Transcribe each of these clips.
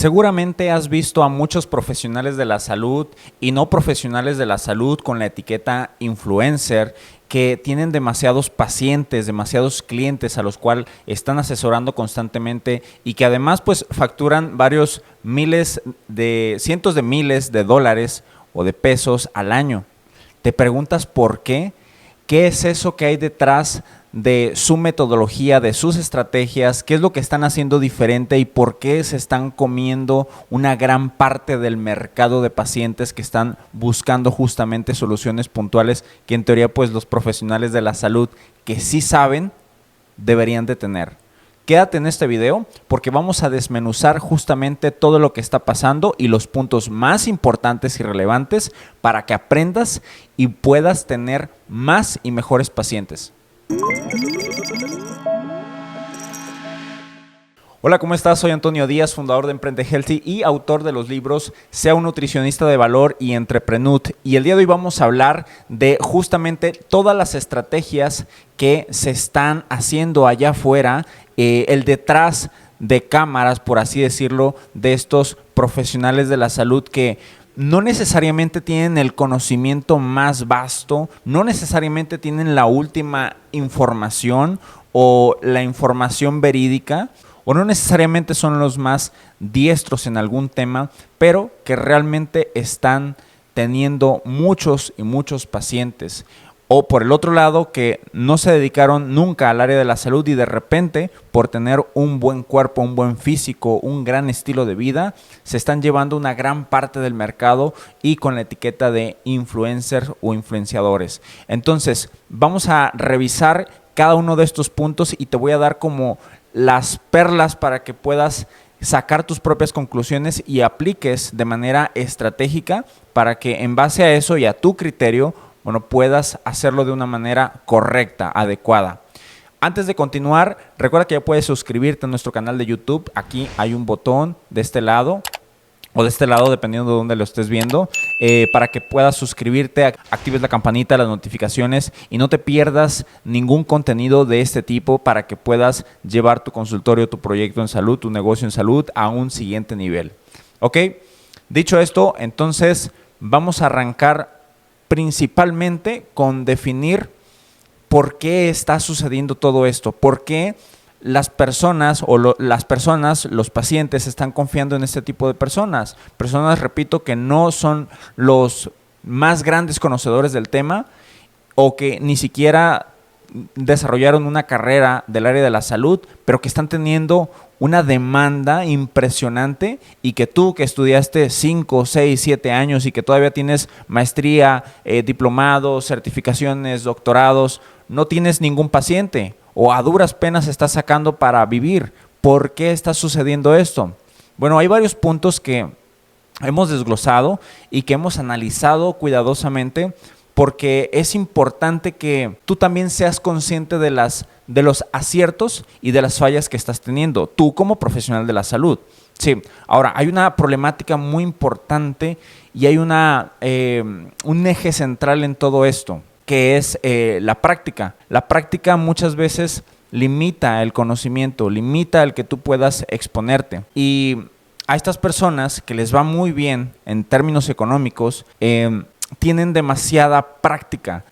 Seguramente has visto a muchos profesionales de la salud y no profesionales de la salud con la etiqueta influencer que tienen demasiados pacientes, demasiados clientes a los cuales están asesorando constantemente y que además pues facturan varios cientos de miles de dólares o de pesos al año. ¿Te preguntas por qué? ¿Qué es eso que hay detrás de su metodología, de sus estrategias? ¿Qué es lo que están haciendo diferente y por qué se están comiendo una gran parte del mercado de pacientes que están buscando justamente soluciones puntuales que en teoría pues los profesionales de la salud que sí saben deberían de tener? Quédate en este video porque vamos a desmenuzar justamente todo lo que está pasando y los puntos más importantes y relevantes para que aprendas y puedas tener más y mejores pacientes. Hola, ¿cómo estás? Soy Antonio Díaz, fundador de Emprende Healthy y autor de los libros Sea un nutricionista de valor y Entreprenut. Y el día de hoy vamos a hablar de justamente todas las estrategias que se están haciendo allá afuera, el detrás de cámaras, por así decirlo, de estos profesionales de la salud que no necesariamente tienen el conocimiento más vasto, no necesariamente tienen la última información o la información verídica, o no necesariamente son los más diestros en algún tema, pero que realmente están teniendo muchos y muchos pacientes. O por el otro lado, que no se dedicaron nunca al área de la salud y de repente, por tener un buen cuerpo, un buen físico, un gran estilo de vida, se están llevando una gran parte del mercado y con la etiqueta de influencer o influenciadores. Entonces, vamos a revisar cada uno de estos puntos y te voy a dar como las perlas para que puedas sacar tus propias conclusiones y apliques de manera estratégica para que en base a eso y a tu criterio, puedas hacerlo de una manera correcta, adecuada. Antes de continuar, recuerda que ya puedes suscribirte a nuestro canal de YouTube. Aquí hay un botón de este lado o de este lado, dependiendo de dónde lo estés viendo, para que puedas suscribirte, actives la campanita, las notificaciones y no te pierdas ningún contenido de este tipo para que puedas llevar tu consultorio, tu proyecto en salud, tu negocio en salud a un siguiente nivel. ¿Ok? Dicho esto, entonces vamos a arrancar principalmente con definir por qué está sucediendo todo esto, por qué las personas los pacientes están confiando en este tipo de personas. Personas, repito, que no son los más grandes conocedores del tema o que ni siquiera desarrollaron una carrera del área de la salud, pero que están teniendo una demanda impresionante y que tú que estudiaste 5, 6, 7 años y que todavía tienes maestría, diplomados, certificaciones, doctorados, no tienes ningún paciente o a duras penas estás sacando para vivir. ¿Por qué está sucediendo esto? Bueno, hay varios puntos que hemos desglosado y que hemos analizado cuidadosamente porque es importante que tú también seas consciente de los aciertos y de las fallas que estás teniendo, tú como profesional de la salud. Sí, ahora hay una problemática muy importante y hay un eje central en todo esto, que es la práctica. La práctica muchas veces limita el conocimiento, limita el que tú puedas exponerte. Y a estas personas que les va muy bien en términos económicos, tienen demasiada práctica,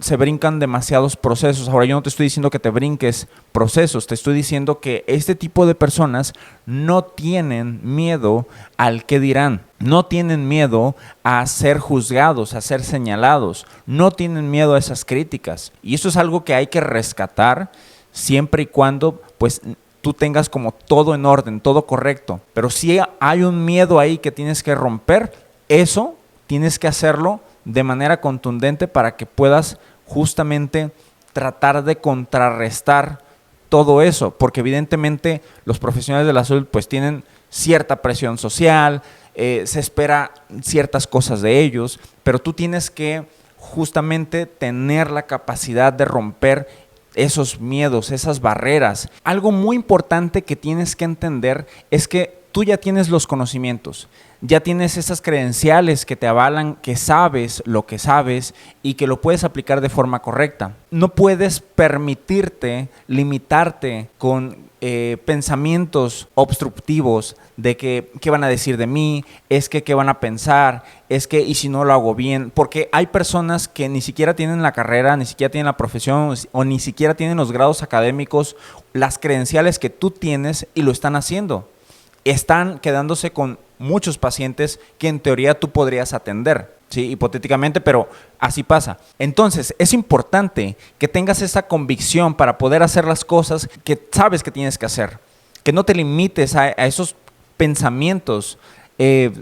se brincan demasiados procesos. Ahora, yo no te estoy diciendo que te brinques procesos, te estoy diciendo que este tipo de personas no tienen miedo al qué dirán, no tienen miedo a ser juzgados, a ser señalados, no tienen miedo a esas críticas. Y eso es algo que hay que rescatar siempre y cuando pues tú tengas como todo en orden, todo correcto. Pero si hay un miedo ahí que tienes que romper, eso tienes que hacerlo de manera contundente para que puedas justamente tratar de contrarrestar todo eso, porque evidentemente los profesionales de la salud pues tienen cierta presión social, se espera ciertas cosas de ellos, pero tú tienes que justamente tener la capacidad de romper esos miedos, esas barreras. Algo muy importante que tienes que entender es que tú ya tienes los conocimientos, ya tienes esas credenciales que te avalan que sabes lo que sabes y que lo puedes aplicar de forma correcta. No puedes permitirte limitarte con pensamientos obstructivos de que qué van a decir de mí, es que qué van a pensar, es que y si no lo hago bien, porque hay personas que ni siquiera tienen la carrera, ni siquiera tienen la profesión o ni siquiera tienen los grados académicos, las credenciales que tú tienes y lo están haciendo. Están quedándose con muchos pacientes que en teoría tú podrías atender, ¿sí? Hipotéticamente, pero así pasa. Entonces, es importante que tengas esa convicción para poder hacer las cosas que sabes que tienes que hacer, que no te limites a esos pensamientos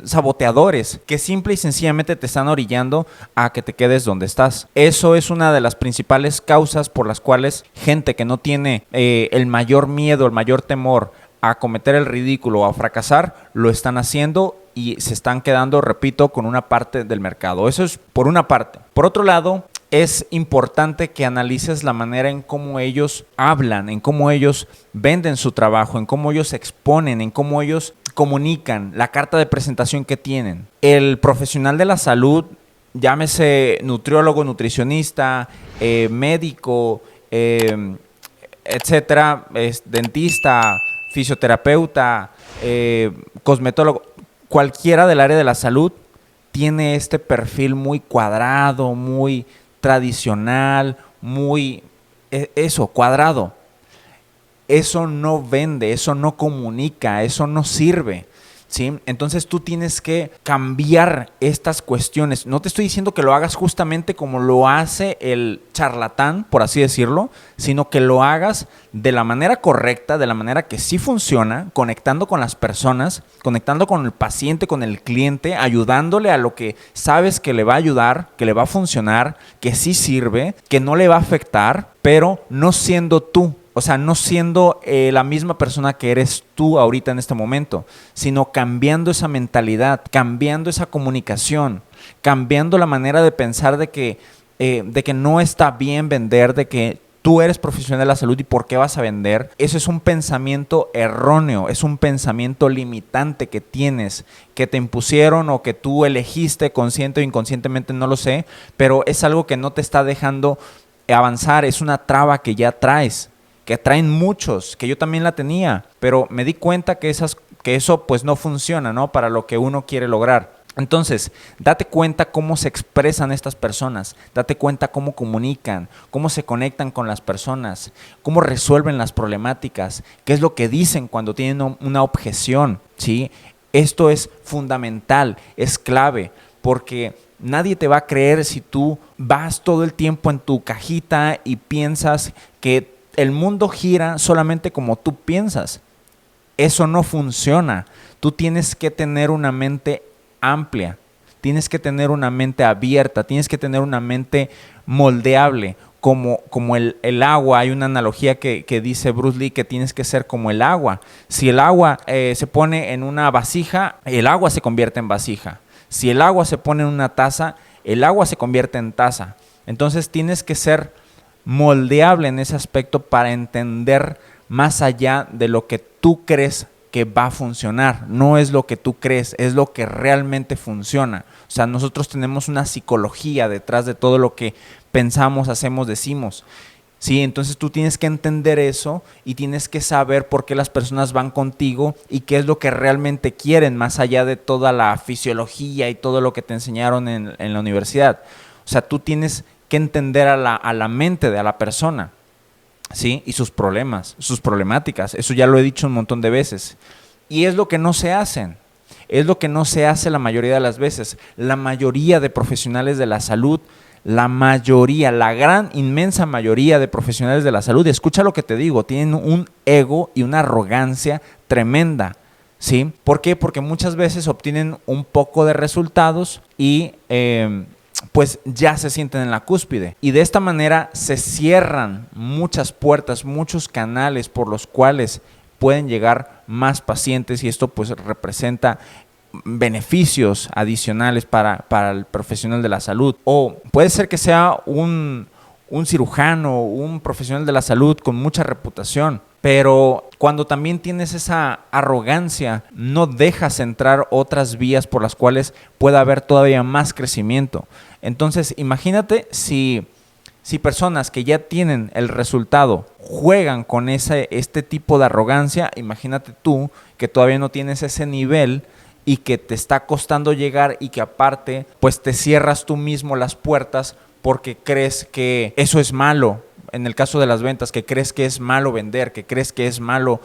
saboteadores que simple y sencillamente te están orillando a que te quedes donde estás. Eso es una de las principales causas por las cuales gente que no tiene el mayor miedo, el mayor temor a cometer el ridículo o a fracasar, lo están haciendo y se están quedando, repito, con una parte del mercado. Eso es por una parte. Por otro lado, es importante que analices la manera en cómo ellos hablan, en cómo ellos venden su trabajo, en cómo ellos se exponen, en cómo ellos comunican, la carta de presentación que tienen. El profesional de la salud, llámese nutriólogo, nutricionista, médico, etcétera, dentista, fisioterapeuta, cosmetólogo, cualquiera del área de la salud tiene este perfil muy cuadrado, muy tradicional, muy cuadrado. Eso no vende, eso no comunica, eso no sirve, ¿sí? Entonces tú tienes que cambiar estas cuestiones. No te estoy diciendo que lo hagas justamente como lo hace el charlatán, por así decirlo, sino que lo hagas de la manera correcta, de la manera que sí funciona, conectando con las personas, conectando con el paciente, con el cliente, ayudándole a lo que sabes que le va a ayudar, que le va a funcionar, que sí sirve, que no le va a afectar, pero no siendo tú. O sea, no siendo la misma persona que eres tú ahorita en este momento, sino cambiando esa mentalidad, cambiando esa comunicación, cambiando la manera de pensar de que no está bien vender, de que tú eres profesional de la salud y por qué vas a vender. Eso es un pensamiento erróneo, es un pensamiento limitante que tienes, que te impusieron o que tú elegiste consciente o inconscientemente, no lo sé, pero es algo que no te está dejando avanzar, es una traba que ya traes, que traen muchos, que yo también la tenía, pero me di cuenta que eso pues no funciona, ¿no? Para lo que uno quiere lograr. Entonces, date cuenta cómo se expresan estas personas, date cuenta cómo comunican, cómo se conectan con las personas, cómo resuelven las problemáticas, qué es lo que dicen cuando tienen una objeción, ¿sí? Esto es fundamental, es clave, porque nadie te va a creer si tú vas todo el tiempo en tu cajita y piensas que el mundo gira solamente como tú piensas. Eso no funciona. Tú tienes que tener una mente amplia, tienes que tener una mente abierta, tienes que tener una mente moldeable, como el agua. Hay una analogía que dice Bruce Lee, que tienes que ser como el agua. Si el agua se pone en una vasija, el agua se convierte en vasija. Si el agua se pone en una taza, el agua se convierte en taza. Entonces tienes que ser moldeable en ese aspecto para entender más allá de lo que tú crees que va a funcionar. No es lo que tú crees, es lo que realmente funciona. O sea, nosotros tenemos una psicología detrás de todo lo que pensamos, hacemos, decimos. Sí, entonces tú tienes que entender eso y tienes que saber por qué las personas van contigo y qué es lo que realmente quieren, más allá de toda la fisiología y todo lo que te enseñaron en la universidad. O sea, tú tienes que entender a la mente de la persona, ¿sí? Y sus problemas, sus problemáticas. Eso ya lo he dicho un montón de veces. Y es lo que no se hacen. Es lo que no se hace la mayoría de las veces. La mayoría de profesionales de la salud, la gran, inmensa mayoría de profesionales de la salud, escucha lo que te digo, tienen un ego y una arrogancia tremenda, ¿sí? ¿Por qué? Porque muchas veces obtienen un poco de resultados y pues ya se sienten en la cúspide. Y de esta manera se cierran muchas puertas, muchos canales por los cuales pueden llegar más pacientes, y esto pues representa beneficios adicionales para el profesional de la salud. O puede ser que sea un cirujano, un profesional de la salud con mucha reputación, Pero cuando también tienes esa arrogancia, no dejas entrar otras vías por las cuales pueda haber todavía más crecimiento. Entonces, imagínate si personas que ya tienen el resultado juegan con este tipo de arrogancia, imagínate tú que todavía no tienes ese nivel y que te está costando llegar y que aparte pues te cierras tú mismo las puertas porque crees que eso es malo. En el caso de las ventas, que crees que es malo vender, que crees que es malo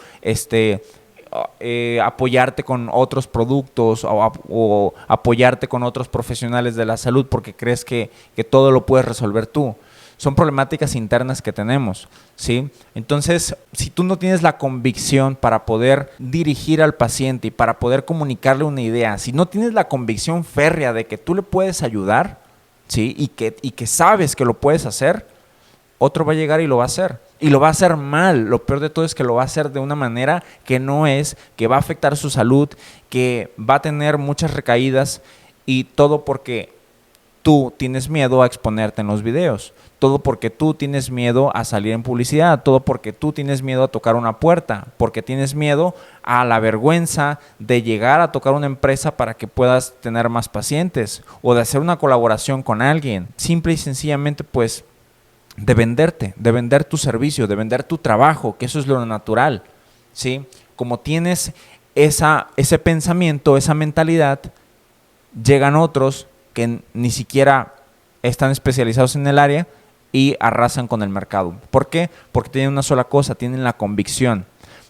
apoyarte con otros productos o apoyarte con otros profesionales de la salud porque crees que todo lo puedes resolver tú. Son problemáticas internas que tenemos, ¿sí? Entonces, si tú no tienes la convicción para poder dirigir al paciente y para poder comunicarle una idea, si no tienes la convicción férrea de que tú le puedes ayudar, ¿sí? y que sabes que lo puedes hacer, otro va a llegar y lo va a hacer. Y lo va a hacer mal. Lo peor de todo es que lo va a hacer de una manera que no es, que va a afectar su salud, que va a tener muchas recaídas y todo porque tú tienes miedo a exponerte en los videos. Todo porque tú tienes miedo a salir en publicidad, todo porque tú tienes miedo a tocar una puerta, porque tienes miedo a la vergüenza de llegar a tocar una empresa para que puedas tener más pacientes o de hacer una colaboración con alguien. Simple y sencillamente, pues, de venderte, de vender tu servicio, de vender tu trabajo, que eso es lo natural, ¿sí? Como tienes ese pensamiento, esa mentalidad, llegan otros que ni siquiera están especializados en el área y arrasan con el mercado. ¿Por qué? Porque tienen una sola cosa, tienen la convicción.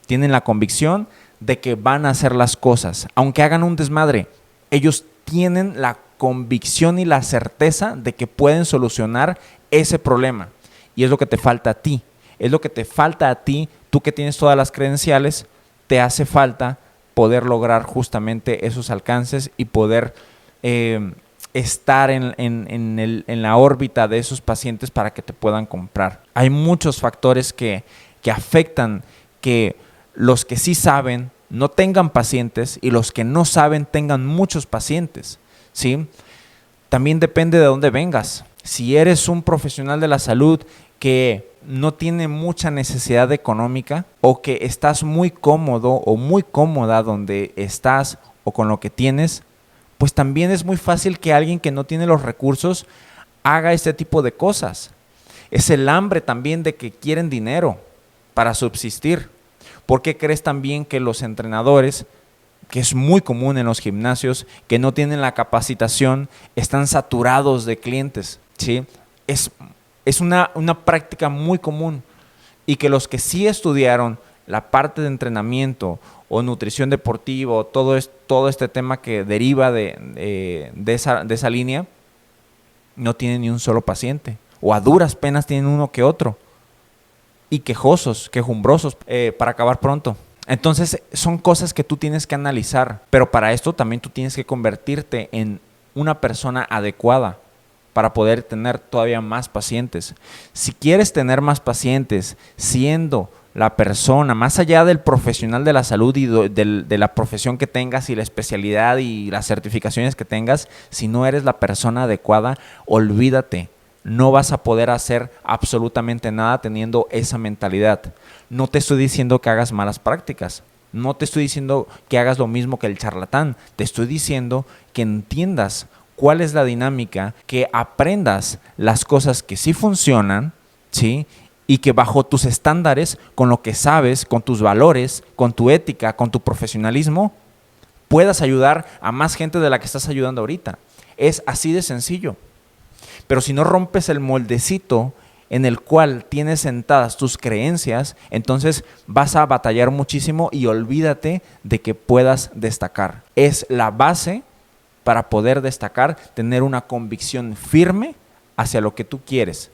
Tienen la convicción de que van a hacer las cosas. Aunque hagan un desmadre, ellos tienen la convicción y la certeza de que pueden solucionar ese problema. Y es lo que te falta a ti. Es lo que te falta a ti, tú que tienes todas las credenciales, te hace falta poder lograr justamente esos alcances y poder estar en la órbita de esos pacientes para que te puedan comprar. Hay muchos factores que afectan que los que sí saben no tengan pacientes y los que no saben tengan muchos pacientes, ¿sí? También depende de dónde vengas. Si eres un profesional de la salud que no tiene mucha necesidad económica o que estás muy cómodo o muy cómoda donde estás o con lo que tienes, pues también es muy fácil que alguien que no tiene los recursos haga este tipo de cosas. Es el hambre también de que quieren dinero para subsistir. ¿Por qué crees también que los entrenadores, que es muy común en los gimnasios, que no tienen la capacitación, están saturados de clientes? ¿Sí? Es una práctica muy común y que los que sí estudiaron la parte de entrenamiento o nutrición deportiva o todo este tema que deriva de esa línea, no tienen ni un solo paciente o a duras penas tienen uno que otro y quejumbrosos para acabar pronto. Entonces son cosas que tú tienes que analizar, pero para esto también tú tienes que convertirte en una persona adecuada para poder tener todavía más pacientes. Si quieres tener más pacientes siendo la persona, más allá del profesional de la salud y de la profesión que tengas y la especialidad y las certificaciones que tengas, si no eres la persona adecuada, olvídate. No vas a poder hacer absolutamente nada teniendo esa mentalidad. No te estoy diciendo que hagas malas prácticas. No te estoy diciendo que hagas lo mismo que el charlatán. Te estoy diciendo que entiendas cuál es la dinámica, que aprendas las cosas que sí funcionan, ¿sí? Y que bajo tus estándares, con lo que sabes, con tus valores, con tu ética, con tu profesionalismo, puedas ayudar a más gente de la que estás ayudando ahorita. Es así de sencillo. Pero si no rompes el moldecito en el cual tienes sentadas tus creencias, entonces vas a batallar muchísimo y olvídate de que puedas destacar. Es la base para poder destacar, tener una convicción firme hacia lo que tú quieres.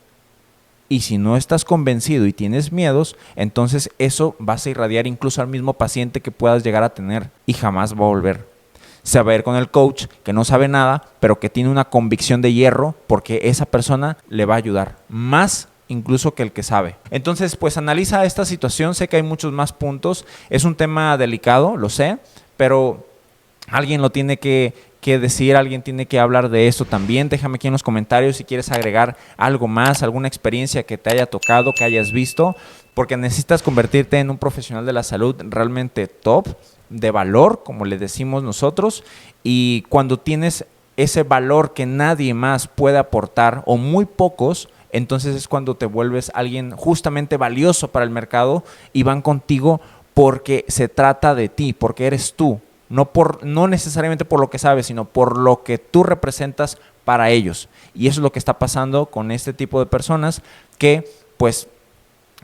Y si no estás convencido y tienes miedos, entonces eso vas a irradiar incluso al mismo paciente que puedas llegar a tener y jamás va a volver. Se va a ir con el coach que no sabe nada, pero que tiene una convicción de hierro porque esa persona le va a ayudar más incluso que el que sabe. Entonces, pues analiza esta situación. Sé que hay muchos más puntos. Es un tema delicado, lo sé, pero alguien lo tiene que que decir, alguien tiene que hablar de esto también. Déjame aquí en los comentarios si quieres agregar algo más, alguna experiencia que te haya tocado, que hayas visto, porque necesitas convertirte en un profesional de la salud realmente top, de valor, como le decimos nosotros, y cuando tienes ese valor que nadie más puede aportar o muy pocos, entonces es cuando te vuelves alguien justamente valioso para el mercado y van contigo porque se trata de ti, porque eres tú, no necesariamente por lo que sabes, sino por lo que tú representas para ellos. Y eso es lo que está pasando con este tipo de personas que pues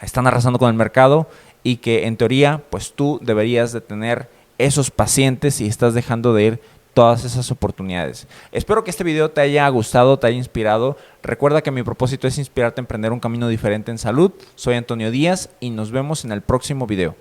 están arrasando con el mercado y que en teoría pues tú deberías de tener esos pacientes y estás dejando de ir todas esas oportunidades. Espero que este video te haya gustado, te haya inspirado. Recuerda que mi propósito es inspirarte a emprender un camino diferente en salud. Soy Antonio Díaz y nos vemos en el próximo video.